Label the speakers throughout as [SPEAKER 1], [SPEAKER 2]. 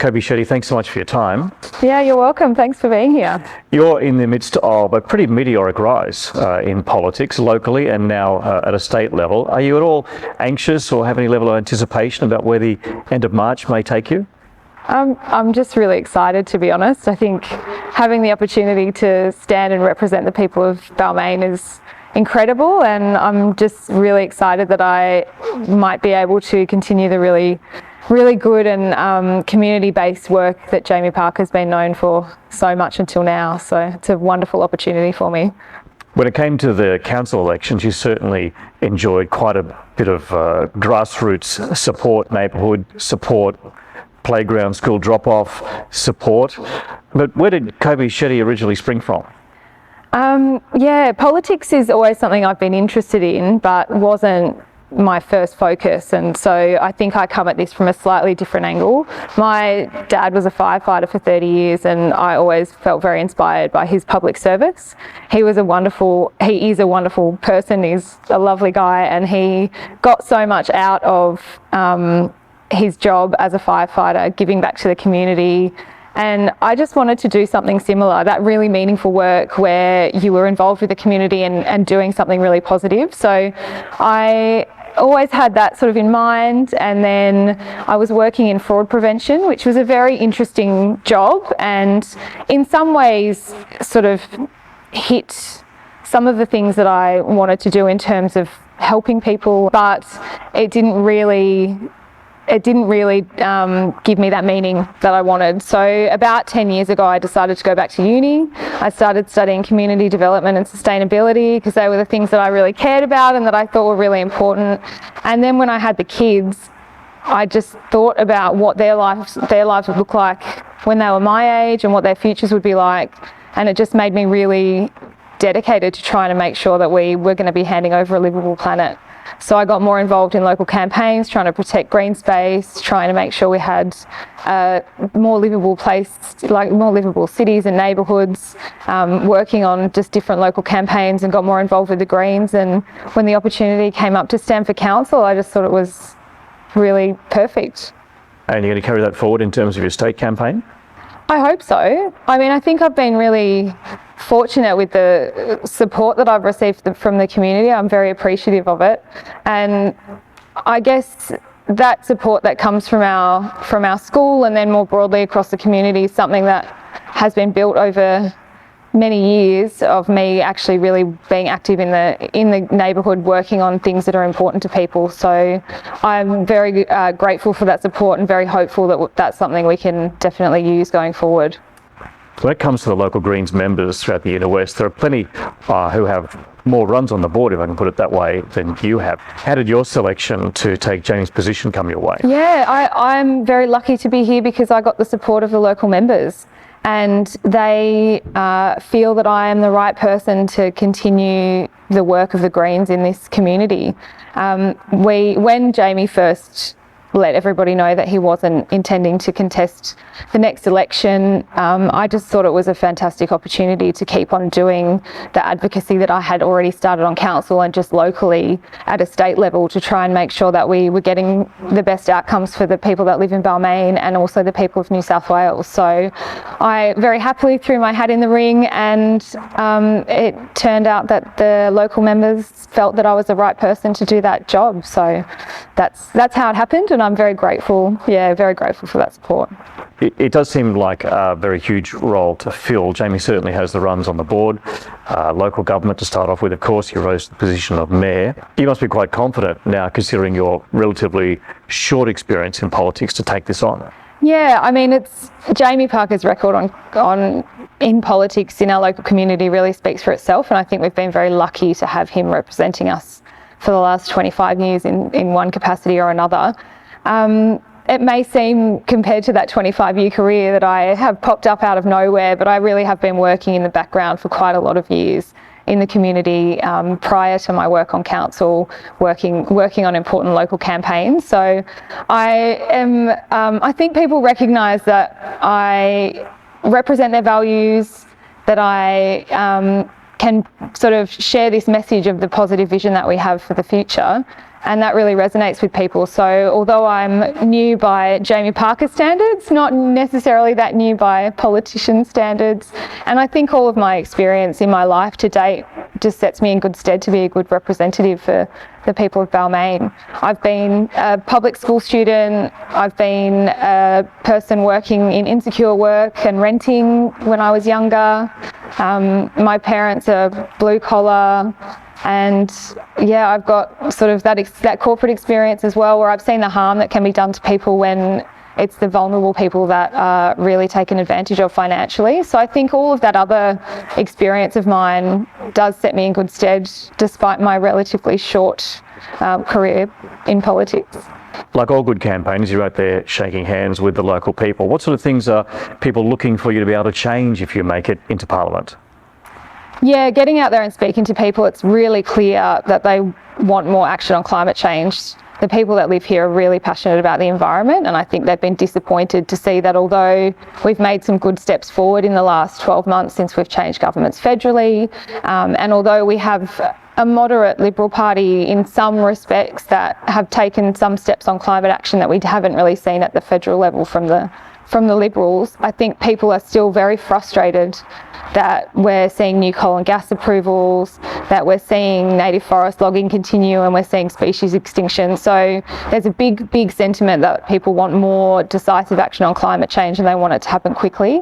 [SPEAKER 1] Kobi Shetty, thanks so much for your time.
[SPEAKER 2] Yeah, you're welcome. Thanks for being here.
[SPEAKER 1] You're in the midst of a pretty meteoric rise in politics locally and now at a state level. Are you at all anxious or have any level of anticipation about where the end of March may take you?
[SPEAKER 2] I'm just really excited, to be honest. I think having the opportunity to stand and represent the people of Balmain is incredible, and I'm just really excited that I might be able to continue the really good and community-based work that Jamie Parker's been known for so much until now. So it's a wonderful opportunity for me.
[SPEAKER 1] When it came to the council elections, you certainly enjoyed quite a bit of grassroots support, neighbourhood support, playground, school drop-off support. But where did Kobi Shetty originally spring from?
[SPEAKER 2] Yeah, politics is always something I've been interested in, but wasn't my first focus, and so I think I come at this from a slightly different angle. My dad was a firefighter for 30 years and I always felt very inspired by his public service. He is a wonderful person, he's a lovely guy, and he got so much out of his job as a firefighter, giving back to the community. And I just wanted to do something similar, that really meaningful work where you were involved with the community and doing something really positive. So I always had that sort of in mind, and then I was working in fraud prevention, which was a very interesting job and in some ways sort of hit some of the things that I wanted to do in terms of helping people, but it didn't really give me that meaning that I wanted. So about 10 years ago, I decided to go back to uni. I started studying community development and sustainability because they were the things that I really cared about and that I thought were really important. And then when I had the kids, I just thought about what their lives would look like when they were my age and what their futures would be like. And it just made me really dedicated to trying to make sure that we were going to be handing over a livable planet. So I got more involved in local campaigns, trying to protect green space, trying to make sure we had more livable cities and neighbourhoods, working on just different local campaigns, and got more involved with the Greens. And when the opportunity came up to stand for council, I just thought it was really perfect.
[SPEAKER 1] And you're going to carry that forward in terms of your state campaign?
[SPEAKER 2] I hope so. I mean, I think I've been really fortunate with the support that I've received from the community. I'm very appreciative of it, and I guess that support that comes from our school and then more broadly across the community is something that has been built over many years of me actually really being active in the neighbourhood, working on things that are important to people. So I'm very grateful for that support and very hopeful that that's something we can definitely use going forward.
[SPEAKER 1] When it comes to the local Greens members throughout the inner west, there are plenty who have more runs on the board, if I can put it that way, than you have. How did your selection to take Jamie's position come your way?
[SPEAKER 2] Yeah, I'm very lucky to be here because I got the support of the local members, and they feel that I am the right person to continue the work of the Greens in this community. When Jamie first let everybody know that he wasn't intending to contest the next election, I just thought it was a fantastic opportunity to keep on doing the advocacy that I had already started on council and just locally at a state level to try and make sure that we were getting the best outcomes for the people that live in Balmain and also the people of New South Wales. So I very happily threw my hat in the ring, and it turned out that the local members felt that I was the right person to do that job. So that's how it happened, and I'm very grateful for that support.
[SPEAKER 1] It does seem like a very huge role to fill. Jamie certainly has the runs on the board. Local government to start off with, of course, you rose to the position of mayor. You must be quite confident now, considering your relatively short experience in politics, to take this on.
[SPEAKER 2] Yeah, I mean, it's Jamie Parker's record in politics in our local community really speaks for itself, and I think we've been very lucky to have him representing us for the last 25 years in one capacity or another. It may seem, compared to that 25-year career, that I have popped up out of nowhere, but I really have been working in the background for quite a lot of years in the community prior to my work on council, working on important local campaigns. So I think people recognise that I represent their values, that I can sort of share this message of the positive vision that we have for the future. and that really resonates with people. So although I'm new by Jamie Parker standards, not necessarily that new by politician standards, and I think all of my experience in my life to date just sets me in good stead to be a good representative for the people of Balmain. I've been a public school student, I've been a person working in insecure work and renting when I was younger. My parents are blue collar, and yeah, I've got sort of that corporate experience as well, where I've seen the harm that can be done to people when it's the vulnerable people that are really taken advantage of financially. So I think all of that other experience of mine does set me in good stead, despite my relatively short career in politics.
[SPEAKER 1] Like all good campaigners, you're out there shaking hands with the local people. What sort of things are people looking for you to be able to change if you make it into Parliament?
[SPEAKER 2] Yeah, getting out there and speaking to people, it's really clear that they want more action on climate change. The people that live here are really passionate about the environment, and I think they've been disappointed to see that although we've made some good steps forward in the last 12 months since we've changed governments federally, and although we have a moderate Liberal Party in some respects that have taken some steps on climate action that we haven't really seen at the federal level from the Liberals, I think people are still very frustrated that we're seeing new coal and gas approvals, that we're seeing native forest logging continue, and we're seeing species extinction. So there's a big sentiment that people want more decisive action on climate change, and they want it to happen quickly.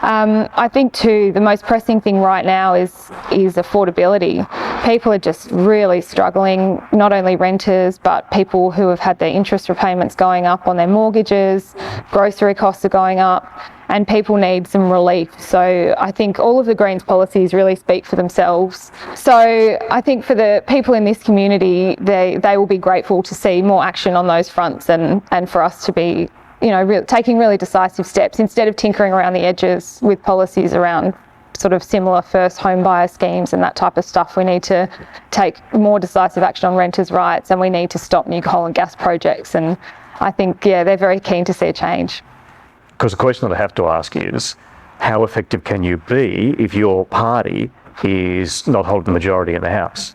[SPEAKER 2] I think too, the most pressing thing right now is affordability. People are just really struggling, not only renters, but people who have had their interest repayments going up on their mortgages, grocery costs are going up, and people need some relief. So I think all of the Greens policies really speak for themselves. So I think for the people in this community, they will be grateful to see more action on those fronts, and for us to be, taking really decisive steps instead of tinkering around the edges with policies around sort of similar first home buyer schemes and that type of stuff. We need to take more decisive action on renters' rights, and we need to stop new coal and gas projects. And I think, they're very keen to see a change.
[SPEAKER 1] Because the question that I have to ask is, how effective can you be if your party is not holding the majority in the House?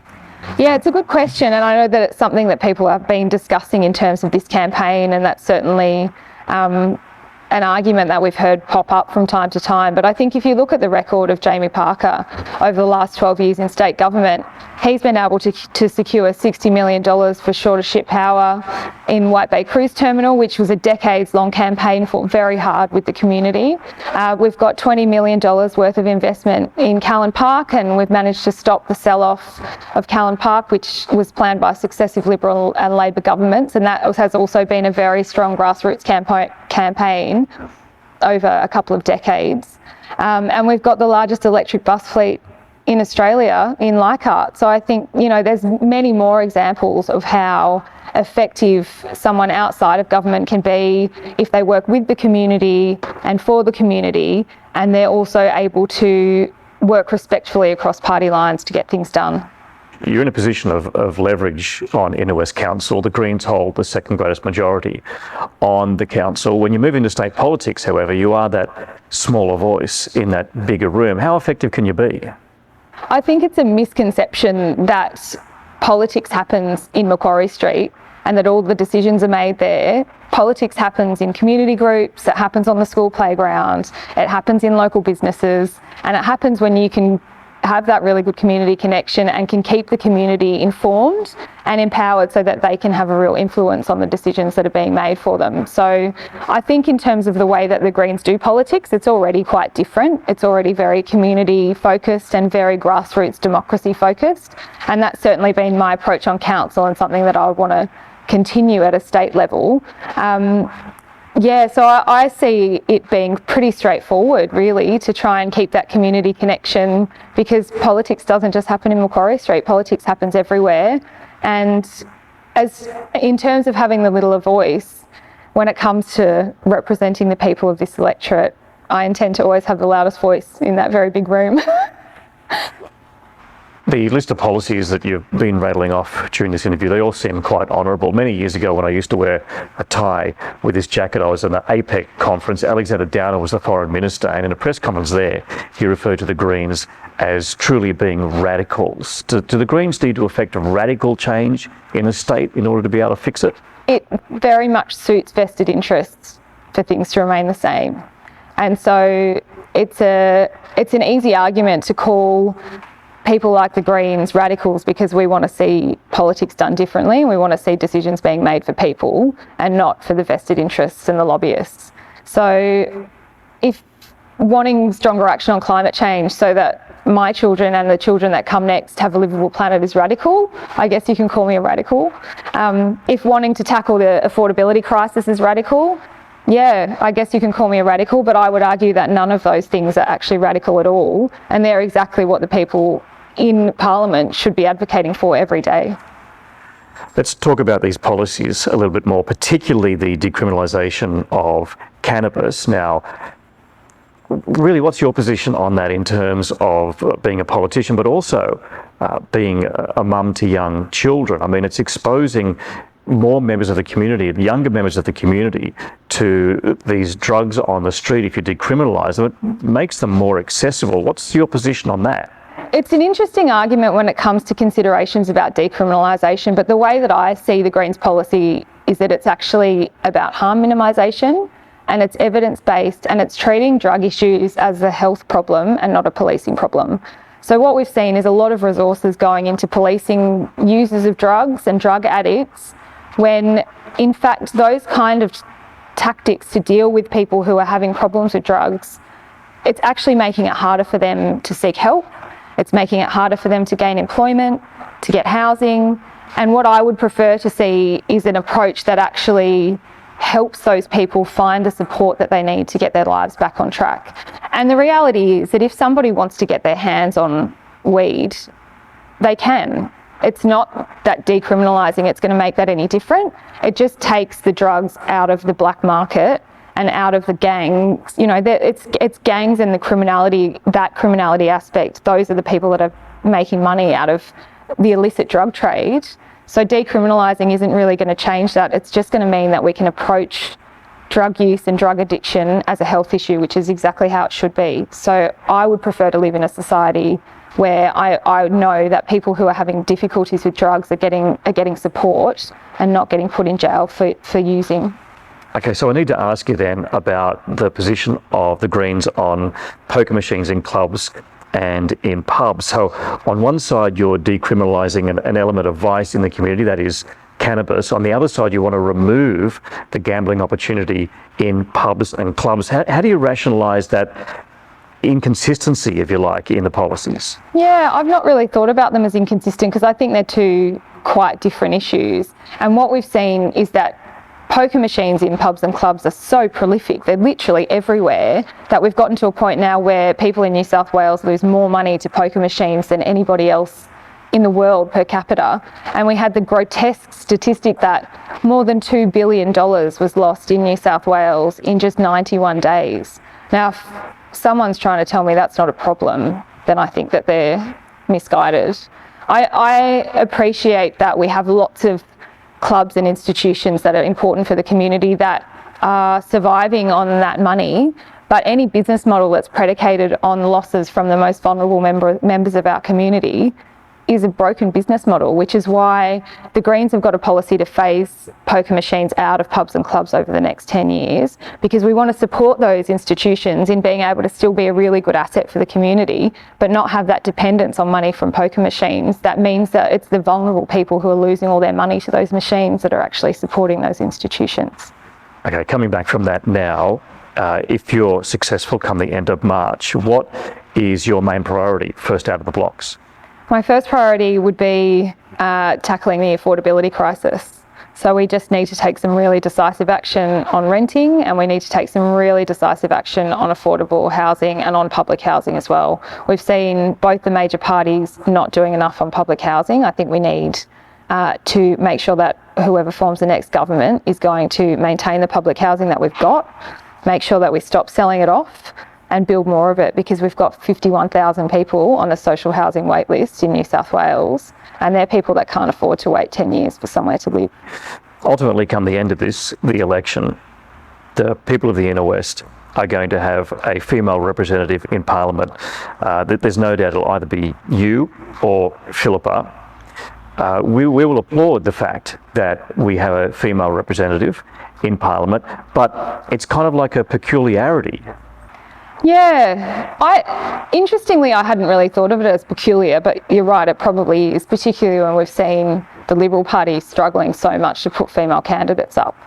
[SPEAKER 2] Yeah, it's a good question, and I know that it's something that people have been discussing in terms of this campaign, and that's certainly an argument that we've heard pop up from time to time. But I think if you look at the record of Jamie Parker over the last 12 years in state government, he's been able to secure $60 million for shorter ship power in White Bay Cruise Terminal, which was a decades-long campaign, fought very hard with the community. We've got $20 million worth of investment in Callan Park, and we've managed to stop the sell-off of Callan Park, which was planned by successive Liberal and Labor governments, and that has also been a very strong grassroots campaign over a couple of decades. And we've got the largest electric bus fleet in Australia in Leichhardt. So I think, there's many more examples of how effective someone outside of government can be if they work with the community and for the community, and they're also able to work respectfully across party lines to get things done.
[SPEAKER 1] You're in a position of leverage on Inner West Council. The Greens hold the second greatest majority on the council. When you move into state politics, however, you are that smaller voice in that bigger room. How effective can you be?
[SPEAKER 2] I think it's a misconception that politics happens in Macquarie Street and that all the decisions are made there. Politics happens in community groups, it happens on the school playground, it happens in local businesses, and it happens when you can have that really good community connection and can keep the community informed and empowered so that they can have a real influence on the decisions that are being made for them. So I think in terms of the way that the Greens do politics, it's already quite different. It's already very community focused and very grassroots democracy focused. And that's certainly been my approach on council and something that I would want to continue at a state level. So I see it being pretty straightforward, really, to try and keep that community connection, because politics doesn't just happen in Macquarie Street, politics happens everywhere. And in terms of having the littler voice, when it comes to representing the people of this electorate, I intend to always have the loudest voice in that very big room.
[SPEAKER 1] The list of policies that you've been rattling off during this interview, they all seem quite honourable. Many years ago, when I used to wear a tie with this jacket, I was at an APEC conference. Alexander Downer was the foreign minister, and in a press conference there, he referred to the Greens as truly being radicals. Do the Greens need to effect a radical change in the state in order to be able to fix it?
[SPEAKER 2] It very much suits vested interests for things to remain the same. And so it's an easy argument to call people like the Greens radicals because we want to see politics done differently. We want to see decisions being made for people and not for the vested interests and the lobbyists. So if wanting stronger action on climate change so that my children and the children that come next have a livable planet is radical, I guess you can call me a radical. If wanting to tackle the affordability crisis is radical, yeah, I guess you can call me a radical, but I would argue that none of those things are actually radical at all, and they're exactly what the people in Parliament should be advocating for every day.
[SPEAKER 1] Let's talk about these policies a little bit more, particularly the decriminalisation of cannabis. Now, really, what's your position on that in terms of being a politician, but also being a mum to young children? I mean, it's exposing more members of the community, younger members of the community, to these drugs on the street. If you decriminalise them, it makes them more accessible. What's your position on that?
[SPEAKER 2] It's an interesting argument when it comes to considerations about decriminalisation, but the way that I see the Greens policy is that it's actually about harm minimisation, and it's evidence-based, and it's treating drug issues as a health problem and not a policing problem. So what we've seen is a lot of resources going into policing users of drugs and drug addicts, when in fact those kind of tactics to deal with people who are having problems with drugs, it's actually making it harder for them to seek help. It's making it harder for them to gain employment, to get housing. And what I would prefer to see is an approach that actually helps those people find the support that they need to get their lives back on track. And the reality is that if somebody wants to get their hands on weed, they can. It's not that decriminalising it's going to make that any different. It just takes the drugs out of the black market and out of the gangs. You know, it's gangs and the criminality, that criminality aspect. Those are the people that are making money out of the illicit drug trade. So decriminalising isn't really going to change that. It's just going to mean that we can approach drug use and drug addiction as a health issue, which is exactly how it should be. So I would prefer to live in a society where I know that people who are having difficulties with drugs are getting support and not getting put in jail for using.
[SPEAKER 1] Okay, so I need to ask you then about the position of the Greens on poker machines in clubs and in pubs. So on one side, you're decriminalising an element of vice in the community, that is cannabis. On the other side, you want to remove the gambling opportunity in pubs and clubs. How do you rationalise that inconsistency, if you like, in the policies?
[SPEAKER 2] Yeah, I've not really thought about them as inconsistent because I think they're two quite different issues. And what we've seen is that poker machines in pubs and clubs are so prolific, they're literally everywhere, that we've gotten to a point now where people in New South Wales lose more money to poker machines than anybody else in the world per capita. And we had the grotesque statistic that more than $2 billion was lost in New South Wales in just 91 days. Now, if someone's trying to tell me that's not a problem, then I think that they're misguided. I appreciate that we have lots of clubs and institutions that are important for the community that are surviving on that money, but any business model that's predicated on losses from the most vulnerable members of our community is a broken business model, which is why the Greens have got a policy to phase poker machines out of pubs and clubs over the next 10 years, because we want to support those institutions in being able to still be a really good asset for the community, but not have that dependence on money from poker machines. That means that it's the vulnerable people who are losing all their money to those machines that are actually supporting those institutions.
[SPEAKER 1] Okay, coming back from that now, if you're successful come the end of March, what is your main priority first out of the blocks?
[SPEAKER 2] My first priority would be tackling the affordability crisis. So we just need to take some really decisive action on renting, and we need to take some really decisive action on affordable housing and on public housing as well. We've seen both the major parties not doing enough on public housing. I think we need to make sure that whoever forms the next government is going to maintain the public housing that we've got, make sure that we stop selling it off, and build more of it, because we've got 51,000 people on a social housing wait list in New South Wales, and they're people that can't afford to wait 10 years for somewhere to live.
[SPEAKER 1] Ultimately, come the end of the election, the people of the Inner West are going to have a female representative in Parliament. There's no doubt it'll either be you or Philippa. We will applaud the fact that we have a female representative in Parliament, but it's kind of like a peculiarity.
[SPEAKER 2] Yeah, interestingly, I hadn't really thought of it as peculiar, but you're right, it probably is, particularly when we've seen the Liberal Party struggling so much to put female candidates up.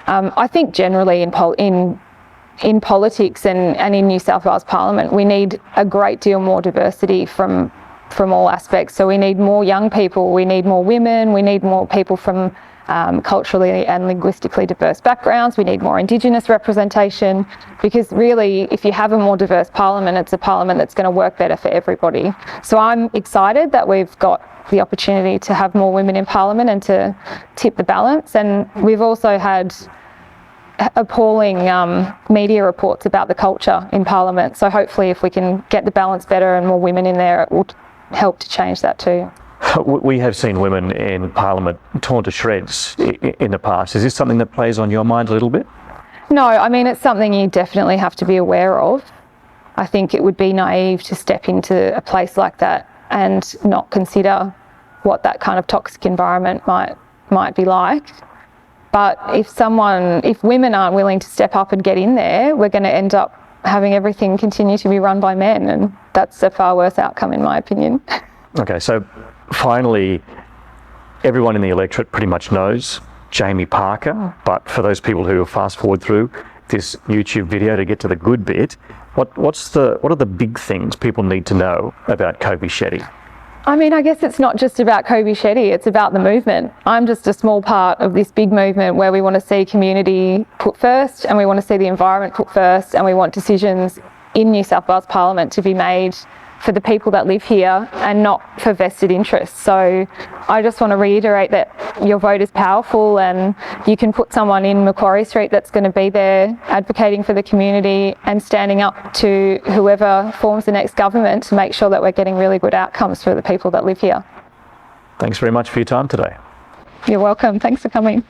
[SPEAKER 2] I think generally in politics and in New South Wales Parliament, we need a great deal more diversity from all aspects. So we need more young people, we need more women, we need more people from culturally and linguistically diverse backgrounds, we need more Indigenous representation, because really, if you have a more diverse Parliament, it's a Parliament that's going to work better for everybody. So I'm excited that we've got the opportunity to have more women in Parliament and to tip the balance. And we've also had appalling media reports about the culture in Parliament. So hopefully if we can get the balance better and more women in there, it will help to change that too.
[SPEAKER 1] We have seen women in Parliament torn to shreds in the past. Is this something that plays on your mind a little bit?
[SPEAKER 2] No, I mean, it's something you definitely have to be aware of. I think it would be naive to step into a place like that and not consider what that kind of toxic environment might be like. But if women aren't willing to step up and get in there, we're going to end up having everything continue to be run by men, and that's a far worse outcome in my opinion.
[SPEAKER 1] Okay, so finally, everyone in the electorate pretty much knows Jamie Parker, but for those people who fast forward through this YouTube video to get to the good bit, what are the big things people need to know about Kobi Shetty?
[SPEAKER 2] I mean, I guess it's not just about Kobi Shetty, it's about the movement. I'm just a small part of this big movement where we want to see community put first, and we want to see the environment put first, and we want decisions in New South Wales Parliament to be made for the people that live here and not for vested interests. So I just want to reiterate that your vote is powerful, and you can put someone in Macquarie Street that's going to be there advocating for the community and standing up to whoever forms the next government to make sure that we're getting really good outcomes for the people that live here.
[SPEAKER 1] Thanks very much for your time today.
[SPEAKER 2] You're welcome. Thanks for coming.